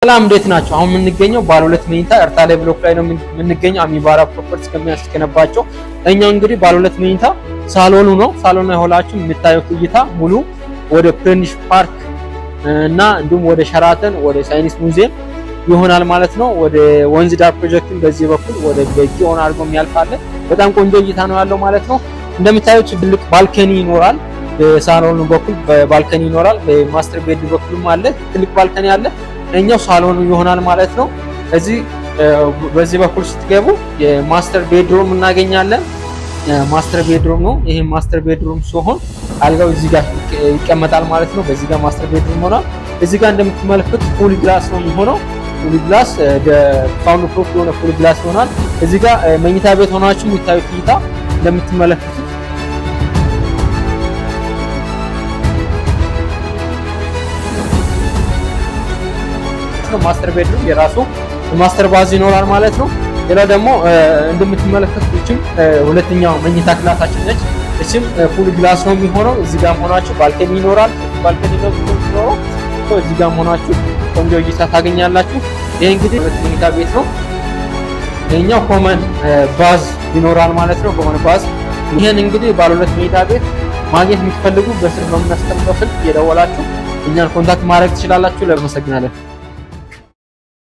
ሰላም እንዴት ናችሁ? አሁን የምንገኘው ባለ ሁለት መኝታ ኤርታሌ ብሎክ ላይ ነው የምንገኘው። አሚባራ ፕሮፐርቲስ ከሚያስገነባቸው እኛው እንግዲህ ባለ ሁለት መኝታ ሳሎኑ ነው። ሳሎኑ የሆላችሁ የምታዩት እይታ ሙሉ ወደ ፍሬንድሽ ፓርክ እና እንዲሁም ወደ ሸራተን ወደ ሳይንስ ሙዚየም ይሆናል ማለት ነው። ወደ ወንዝ ዳር ፕሮጀክትን በዚህ በኩል ወደ በጊዮን አድርጎ የሚያልፋለ በጣም ቆንጆ እይታ ነው ያለው ማለት ነው። እንደምታዩት ትልቅ ባልከኒ ይኖራል። በሳሎኑ በኩል ባልከኒ ይኖራል። በማስተር ቤድ በኩልም አለ ትልቅ ባልከኒ አለ። እኛው ሳሎኑ ይሆናል ማለት ነው። በዚህ በኩል ስትገቡ የማስተር ቤድሩም እናገኛለን። ማስተር ቤድሩም ነው። ይሄ ማስተር ቤድሩም ሲሆን አልጋው እዚህ ጋር ይቀመጣል ማለት ነው። በዚህ ጋር ማስተር ቤድሩም ሆኗል። እዚህ ጋር እንደምትመለከቱት ፉል ግላስ ነው የሚሆነው። ፉል ግላስ ሳውንድ ፕሩፍ የሆነ ፉል ግላስ ይሆናል። እዚህ ጋር መኝታ ቤት ሆናችሁ የሚታዩት እይታ እንደምትመለከቱት ማስተር ቤድሩም የራሱ ማስተር ባዝ ይኖራል ማለት ነው። ሌላ ደግሞ እንደምትመለከቱት እቺም ሁለተኛው መኝታ ክላሳችን ነች። እቺም ፉል ግላስ ነው የሚሆነው። እዚህ ጋር ሆናችሁ ባልከኒ ይኖራል። ባልከኒ ነው የሚኖረው። እዚህ ጋር ሆናችሁ ቆንጆ እይታ ታገኛላችሁ። ይሄ እንግዲህ ሁለት መኝታ ቤት ነው። ይሄኛው ኮመን ባዝ ይኖራል ማለት ነው። ኮመን ባዝ ይሄን እንግዲህ ባለ ሁለት መኝታ ቤት ማግኘት የምትፈልጉ በስር በምናስቀምጠው ስልክ እየደወላችሁ እኛን ኮንታክት ማድረግ ትችላላችሁ። ለመሰግናለን።